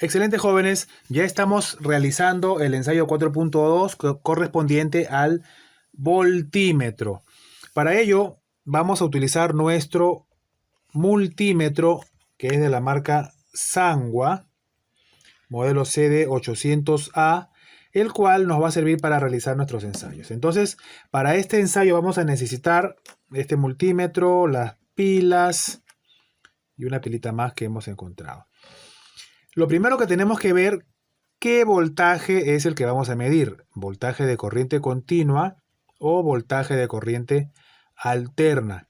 Excelente, jóvenes. Ya estamos realizando el ensayo 4.2 correspondiente al voltímetro. Para ello vamos a utilizar nuestro multímetro, que es de la marca Sanwa, modelo CD800A, el cual nos va a servir para realizar nuestros ensayos. Entonces, para este ensayo vamos a necesitar este multímetro, las pilas y una pilita más que hemos encontrado. Lo primero que tenemos que ver, ¿qué voltaje es el que vamos a medir? ¿Voltaje de corriente continua o voltaje de corriente alterna?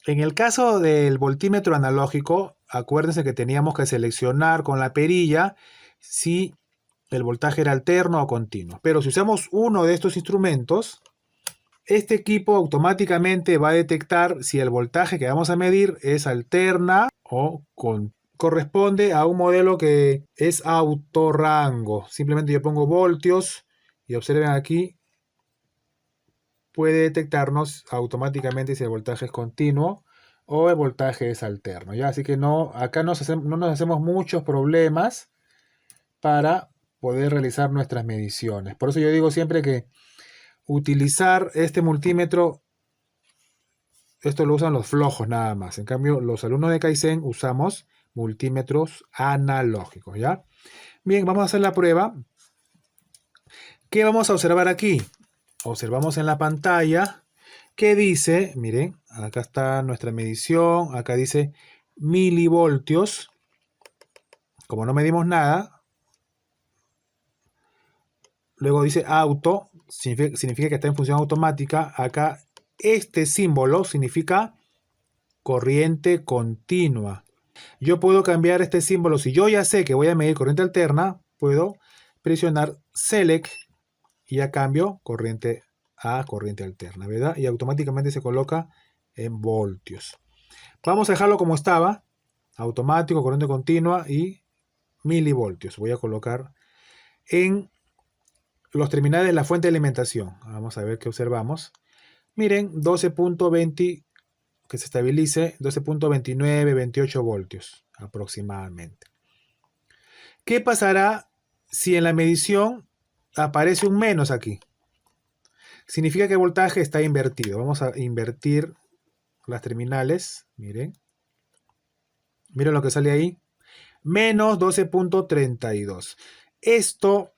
En el caso del voltímetro analógico, acuérdense que teníamos que seleccionar con la perilla si el voltaje era alterno o continuo. Pero si usamos uno de estos instrumentos, este equipo automáticamente va a detectar si el voltaje que vamos a medir es alterna o continua. Corresponde a un modelo que es autorrango. Simplemente yo pongo voltios y observen aquí, puede detectarnos automáticamente si el voltaje es continuo o el voltaje es alterno, ¿ya? Así que no, acá no nos hacemos muchos problemas para poder realizar nuestras mediciones. Por eso yo digo siempre que utilizar este multímetro, esto lo usan los flojos nada más. En cambio, los alumnos de Kaizen usamos multímetros analógicos, ¿ya? Bien, vamos a hacer la prueba. ¿Qué vamos a observar aquí? Observamos en la pantalla que dice, miren, acá está nuestra medición, acá dice milivoltios. Como no medimos nada, luego dice auto, significa que está en función automática. Acá este símbolo significa corriente continua. Yo puedo cambiar este símbolo. Si yo ya sé que voy a medir corriente alterna, puedo presionar Select y ya cambio corriente a corriente alterna, ¿verdad? Y automáticamente se coloca en voltios. Vamos a dejarlo como estaba, automático, corriente continua y milivoltios. Voy a colocar en los terminales de la fuente de alimentación. Vamos a ver qué observamos. Miren, 12.20, que se estabilice, 12.29, 28 voltios aproximadamente. ¿Qué pasará si en la medición aparece un menos aquí? Significa que el voltaje está invertido. Vamos a invertir las terminales. Miren. Miren lo que sale ahí. Menos 12.32. Esto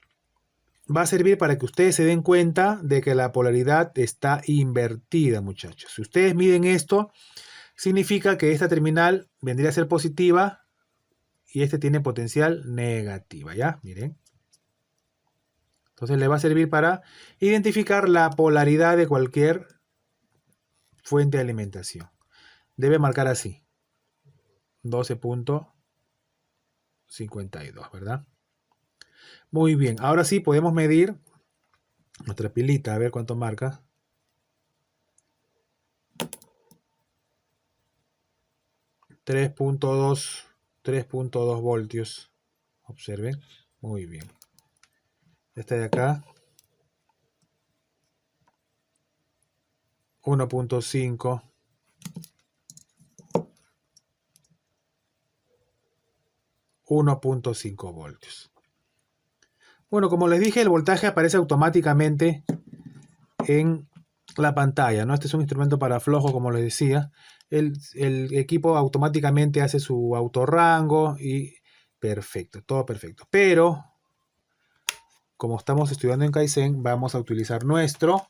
va a servir para que ustedes se den cuenta de que la polaridad está invertida, muchachos. Si ustedes miden esto, significa que esta terminal vendría a ser positiva y este tiene potencial negativa, ¿ya? Miren. Entonces le va a servir para identificar la polaridad de cualquier fuente de alimentación. Debe marcar así. 12.52, ¿verdad? Muy bien, ahora sí podemos medir nuestra pilita, a ver cuánto marca. 3.2 voltios. Observen, muy bien. Esta de acá, 1.5. 1.5 voltios. Bueno, como les dije, el voltaje aparece automáticamente en la pantalla, ¿no? Este es un instrumento para flojo, como les decía. El equipo automáticamente hace su autorrango y perfecto, todo perfecto. Pero, como estamos estudiando en Kaizen, vamos a utilizar nuestro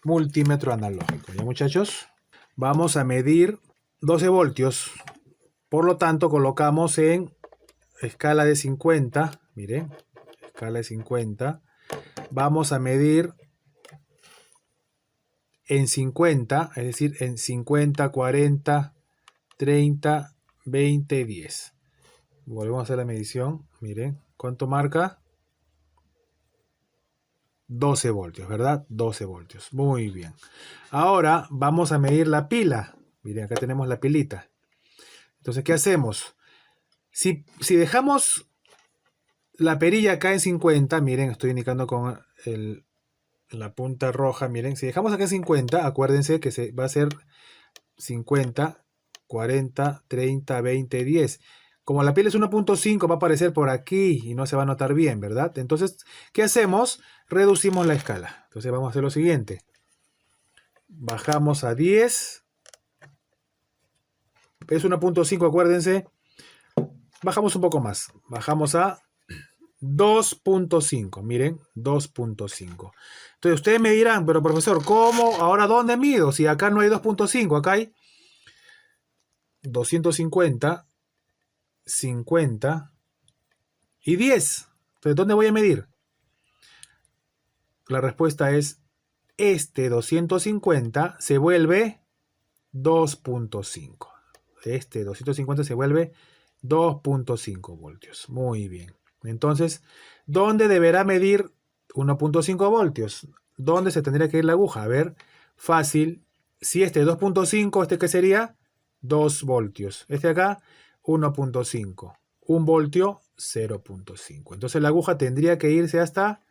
multímetro analógico, ¿ya, muchachos? Vamos a medir 12 voltios. Por lo tanto, colocamos en escala de 50. Miren, escala de 50. Vamos a medir en 50, es decir, en 50, 40, 30, 20, 10. Volvemos a hacer la medición. Miren, ¿cuánto marca? 12 voltios, ¿verdad? 12 voltios. Muy bien. Ahora vamos a medir la pila. Miren, acá tenemos la pilita. Entonces, ¿qué hacemos? Si dejamos la perilla acá en 50, miren, estoy indicando con la punta roja, miren, si dejamos acá en 50, acuérdense que va a ser 50, 40, 30, 20, 10. Como la pila es 1.5 va a aparecer por aquí y no se va a notar bien, ¿verdad? Entonces, ¿qué hacemos? Reducimos la escala. Entonces vamos a hacer lo siguiente. Bajamos a 10. Es 1.5, acuérdense. Bajamos un poco más. Bajamos a 2.5. Miren, 2.5. Entonces ustedes me dirán, pero profesor, ¿cómo? ¿Ahora dónde mido? Si acá no hay 2.5, acá hay 250, 50 y 10. Entonces, ¿dónde voy a medir? La respuesta es este 250 se vuelve 2.5. Este 250 se vuelve 2.5 voltios. Muy bien. Entonces, ¿dónde deberá medir 1.5 voltios? ¿Dónde se tendría que ir la aguja? A ver, fácil. Si este es 2.5, ¿este qué sería? 2 voltios. Este acá, 1.5. 1 voltio, 0.5. Entonces la aguja tendría que irse hasta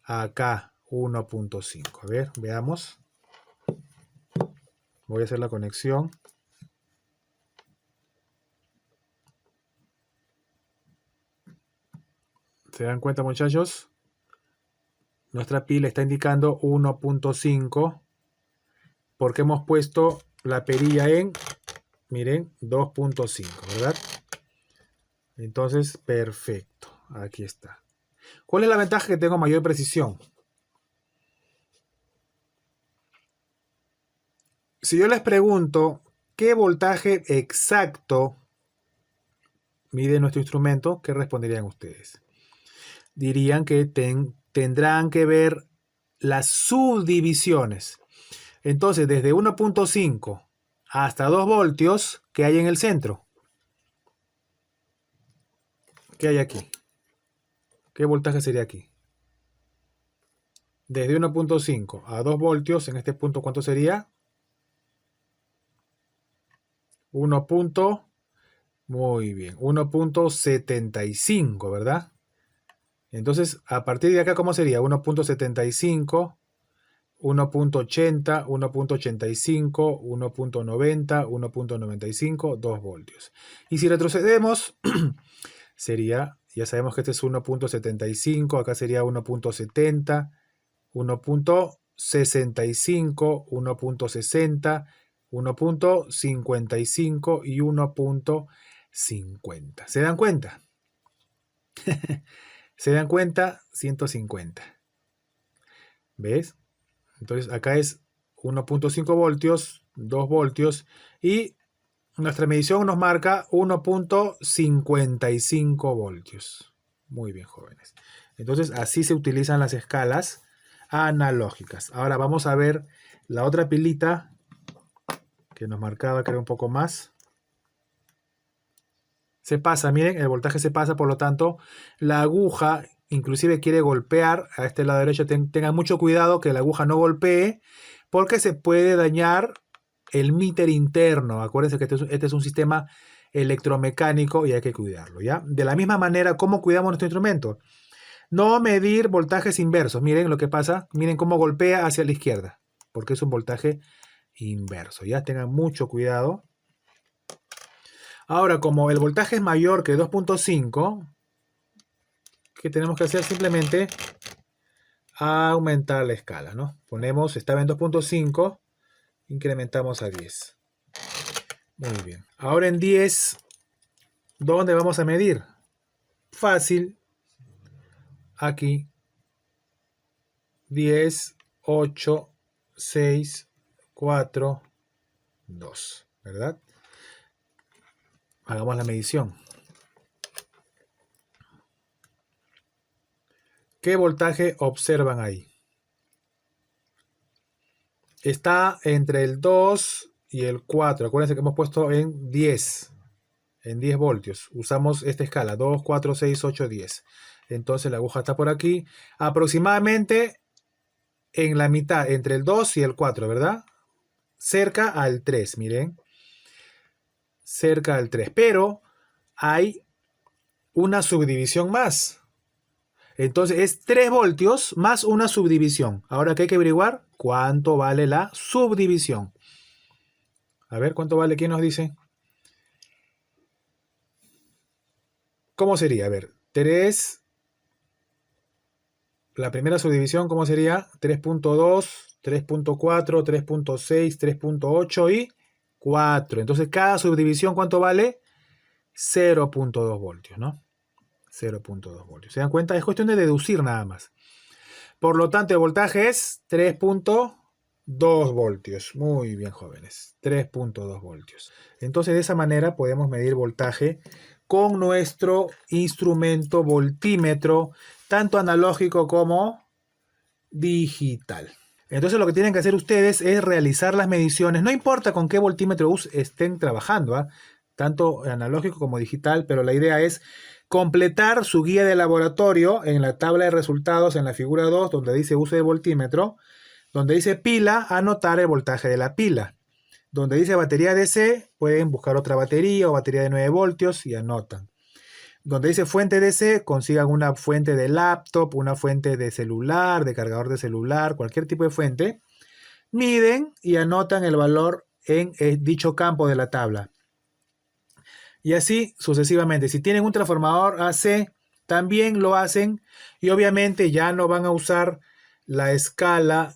acá, 1.5. A ver, veamos. Voy a hacer la conexión. ¿Se dan cuenta, muchachos? Nuestra pila está indicando 1.5 porque hemos puesto la perilla en, miren, 2.5, ¿verdad? Entonces, perfecto. Aquí está. ¿Cuál es la ventaja? Que tengo mayor precisión. Si yo les pregunto qué voltaje exacto mide nuestro instrumento, ¿qué responderían ustedes? Dirían que tendrán que ver las subdivisiones. Entonces, desde 1.5 hasta 2 voltios, ¿qué hay en el centro? ¿Qué hay aquí? ¿Qué voltaje sería aquí? Desde 1.5 a 2 voltios, en este punto, ¿cuánto sería? 1. Muy bien, 1.75, ¿verdad? Entonces, a partir de acá, ¿cómo sería? 1.75, 1.80, 1.85, 1.90, 1.95, 2 voltios. Y si retrocedemos, sería, ya sabemos que este es 1.75, acá sería 1.70, 1.65, 1.60, 1.55 y 1.50. ¿Se dan cuenta? ¿Se dan cuenta? 150. ¿Ves? Entonces acá es 1.5 voltios, 2 voltios y nuestra medición nos marca 1.55 voltios. Muy bien, jóvenes. Entonces así se utilizan las escalas analógicas. Ahora vamos a ver la otra pilita que nos marcaba que era un poco más. Se pasa, miren, el voltaje se pasa, por lo tanto, la aguja inclusive quiere golpear a este lado derecho. Tengan mucho cuidado que la aguja no golpee porque se puede dañar el meter interno. Acuérdense que este es un sistema electromecánico y hay que cuidarlo, ¿ya? De la misma manera, ¿cómo cuidamos nuestro instrumento? No medir voltajes inversos. Miren lo que pasa. Miren cómo golpea hacia la izquierda, porque es un voltaje inverso, ¿ya? Tengan mucho cuidado. Ahora, como el voltaje es mayor que 2.5, ¿qué tenemos que hacer? Simplemente aumentar la escala, ¿no? Ponemos, estaba en 2.5, incrementamos a 10. Muy bien. Ahora en 10, ¿dónde vamos a medir? Fácil. Aquí. 10, 8, 6, 4, 2. ¿Verdad? Hagamos la medición. ¿Qué voltaje observan ahí? Está entre el 2 y el 4. Acuérdense que hemos puesto en 10. En 10 voltios. Usamos esta escala. 2, 4, 6, 8, 10. Entonces la aguja está por aquí. Aproximadamente en la mitad, entre el 2 y el 4, ¿verdad? Cerca al 3, miren. Cerca al 3. Pero hay una subdivisión más. Entonces es 3 voltios más una subdivisión. Ahora que hay que averiguar cuánto vale la subdivisión. A ver, ¿cuánto vale? ¿Quién nos dice? ¿Cómo sería? A ver, 3, la primera subdivisión, ¿cómo sería? 3.2, 3.4, 3.6, 3.8 y 4. Entonces, cada subdivisión, ¿cuánto vale? 0.2 voltios, ¿no? 0.2 voltios. ¿Se dan cuenta? Es cuestión de deducir nada más. Por lo tanto, el voltaje es 3.2 voltios. Muy bien, jóvenes. 3.2 voltios. Entonces, de esa manera podemos medir voltaje con nuestro instrumento voltímetro, tanto analógico como digital. Entonces, lo que tienen que hacer ustedes es realizar las mediciones. No importa con qué voltímetro estén trabajando, ¿eh? Tanto analógico como digital, pero la idea es completar su guía de laboratorio en la tabla de resultados en la figura 2, donde dice uso de voltímetro, donde dice pila, anotar el voltaje de la pila. Donde dice batería DC, pueden buscar otra batería o batería de 9 voltios y anotan. Donde dice fuente DC, consigan una fuente de laptop, una fuente de celular, de cargador de celular, cualquier tipo de fuente. Miden y anotan el valor en dicho campo de la tabla. Y así sucesivamente. Si tienen un transformador AC, también lo hacen. Y obviamente ya no van a usar la escala,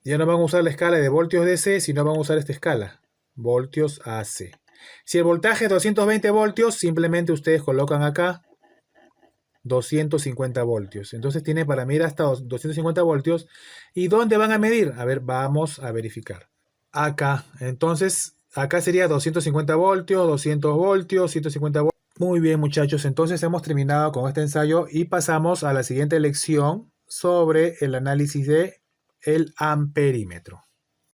ya no van a usar la escala de voltios DC, sino van a usar esta escala, voltios AC. Si el voltaje es 220 voltios, simplemente ustedes colocan acá 250 voltios. Entonces tiene para medir hasta 250 voltios. ¿Y dónde van a medir? A ver, vamos a verificar. Acá. Entonces, acá sería 250 voltios, 200 voltios, 150 voltios. Muy bien, muchachos. Entonces hemos terminado con este ensayo y pasamos a la siguiente lección sobre el análisis de el amperímetro.